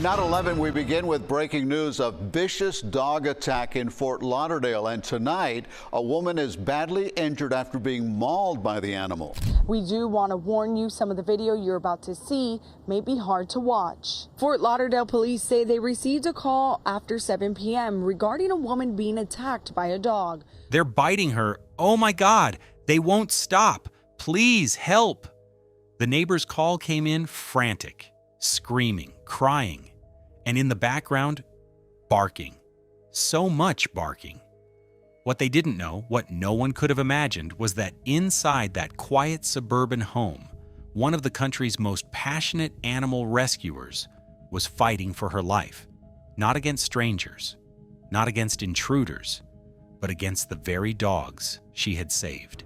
Now at 11, we begin with breaking news of vicious dog attack in Fort Lauderdale. And tonight, a woman is badly injured after being mauled by the animal. We do want to warn you, some of the video you're about to see may be hard to watch. Fort Lauderdale police say they received a call after 7 p.m. regarding a woman being attacked by a dog. They're biting her. Oh my God, they won't stop. Please help. The neighbor's call came in frantic, screaming, crying, and in the background, barking. So much barking. What they didn't know, what no one could have imagined, was that inside that quiet suburban home, one of the country's most passionate animal rescuers was fighting for her life. Not against strangers, not against intruders, but against the very dogs she had saved.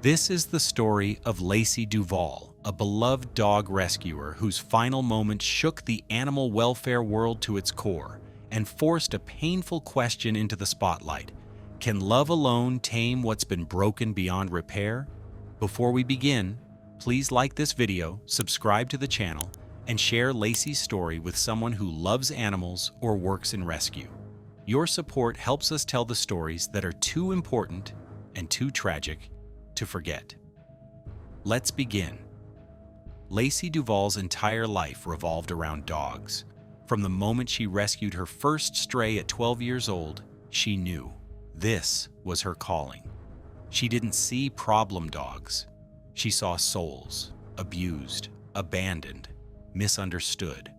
This is the story of Lacey Duvall, a beloved dog rescuer whose final moments shook the animal welfare world to its core and forced a painful question into the spotlight. Can love alone tame what's been broken beyond repair? Before we begin, please like this video, subscribe to the channel, and share Lacey's story with someone who loves animals or works in rescue. Your support helps us tell the stories that are too important and too tragic to forget. Let's begin. Lacey Duvall's entire life revolved around dogs. From the moment she rescued her first stray at 12 years old, she knew this was her calling. She didn't see problem dogs. She saw souls, abused, abandoned, misunderstood.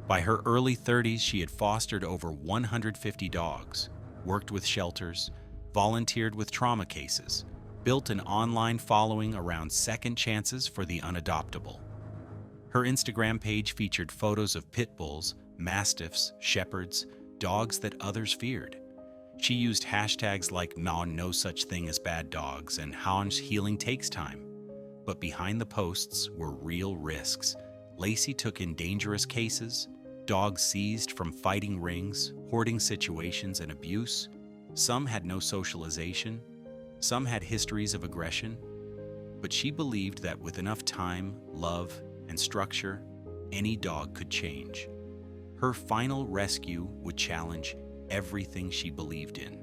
By her early 30s, she had fostered over 150 dogs, worked with shelters, volunteered with trauma cases, built an online following around second chances for the unadoptable. Her Instagram page featured photos of pit bulls, mastiffs, shepherds, dogs that others feared. She used hashtags like "no such thing as bad dogs" and "Hound's healing takes time." But behind the posts were real risks. Lacey took in dangerous cases, dogs seized from fighting rings, hoarding situations, and abuse. Some had no socialization. Some had histories of aggression, but she believed that with enough time, love, and structure, any dog could change. Her final rescue would challenge everything she believed in.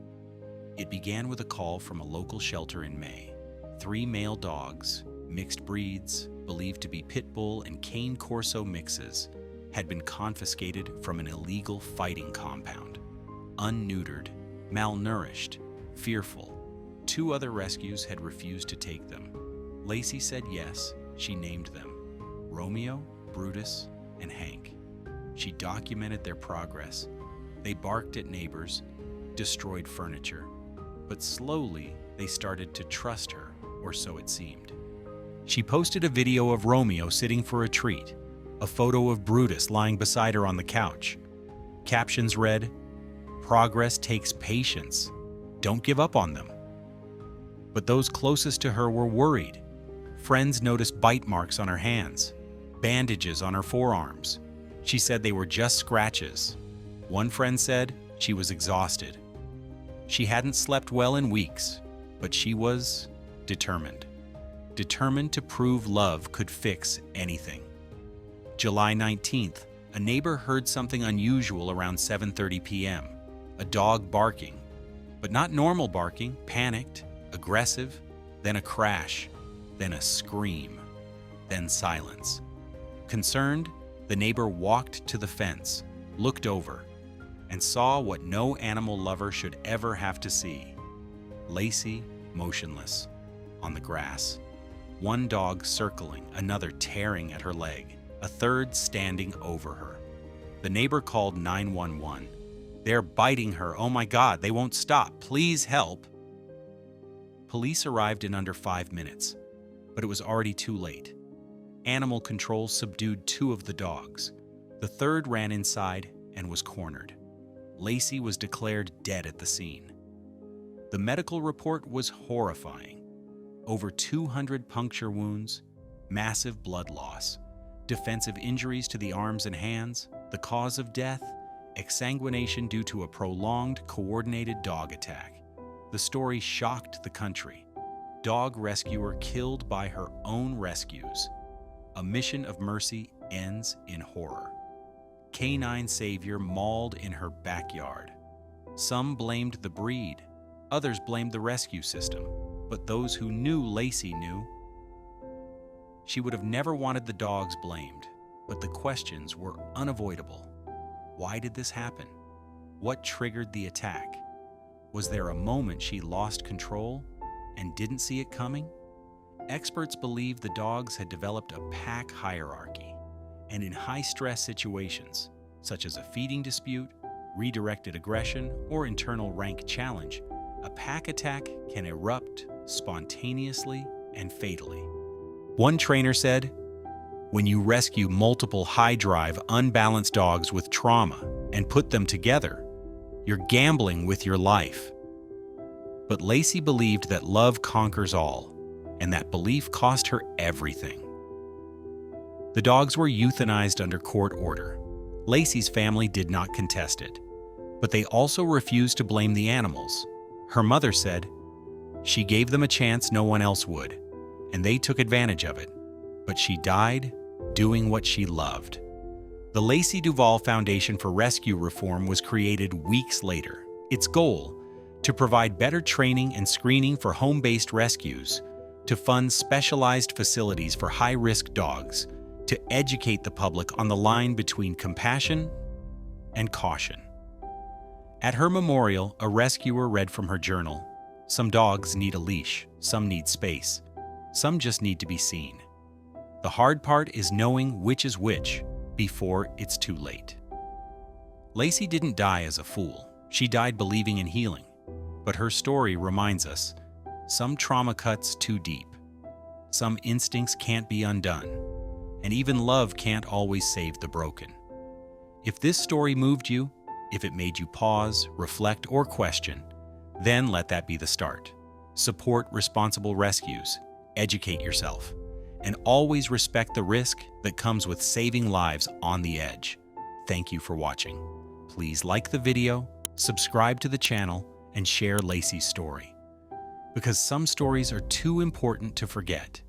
It began with a call from a local shelter in May. 3 male dogs, mixed breeds, believed to be pit bull and cane corso mixes, had been confiscated from an illegal fighting compound. Unneutered, malnourished, fearful. 2 other rescues had refused to take them. Lacey said yes. She named them Romeo, Brutus, and Hank. She documented their progress. They barked at neighbors, destroyed furniture, but slowly they started to trust her, or so it seemed. She posted a video of Romeo sitting for a treat, a photo of Brutus lying beside her on the couch. Captions read, "Progress takes patience. Don't give up on them." But those closest to her were worried. Friends noticed bite marks on her hands, bandages on her forearms. She said they were just scratches. One friend said she was exhausted. She hadn't slept well in weeks, but she was determined. Determined to prove love could fix anything. July 19th, a neighbor heard something unusual around 7:30 p.m. A dog barking, but not normal barking, panicked, aggressive, then a crash, then a scream, then silence. Concerned, the neighbor walked to the fence, looked over, and saw what no animal lover should ever have to see. Lacey, motionless, on the grass. One dog circling, another tearing at her leg, a third standing over her. The neighbor called 911. "They're biting her. Oh my God, they won't stop. Please help." Police arrived in under 5 minutes, but it was already too late. Animal control subdued 2 of the dogs. The third ran inside and was cornered. Lacey was declared dead at the scene. The medical report was horrifying. Over 200 puncture wounds, massive blood loss, defensive injuries to the arms and hands, the cause of death, exsanguination due to a prolonged, coordinated dog attack. The story shocked the country. Dog rescuer killed by her own rescues. A mission of mercy ends in horror. canine savior mauled in her backyard. Some blamed the breed, others blamed the rescue system, but those who knew Lacey knew. She would have never wanted the dogs blamed, but the questions were unavoidable. Why did this happen? What triggered the attack? Was there a moment she lost control and didn't see it coming? Experts believe the dogs had developed a pack hierarchy, and in high-stress situations, such as a feeding dispute, redirected aggression, or internal rank challenge, a pack attack can erupt spontaneously and fatally. One trainer said, "When you rescue multiple high-drive, unbalanced dogs with trauma and put them together, you're gambling with your life." But Lacey believed that love conquers all, and that belief cost her everything. The dogs were euthanized under court order. Lacey's family did not contest it, but they also refused to blame the animals. Her mother said, "She gave them a chance no one else would, and they took advantage of it, but she died doing what she loved." The Lacey Duvall Foundation for Rescue Reform was created weeks later. Its goal, to provide better training and screening for home-based rescues, to fund specialized facilities for high-risk dogs, to educate the public on the line between compassion and caution. At her memorial, a rescuer read from her journal, "Some dogs need a leash, some need space, some just need to be seen. The hard part is knowing which is which before it's too late." Lacey didn't die as a fool. She died believing in healing. But her story reminds us, some trauma cuts too deep. Some instincts can't be undone. And even love can't always save the broken. If this story moved you, if it made you pause, reflect, or question, then let that be the start. Support responsible rescues, educate yourself, and always respect the risk that comes with saving lives on the edge. Thank you for watching. Please like the video, subscribe to the channel, and share Lacey's story. Because some stories are too important to forget,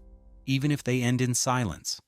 even if they end in silence.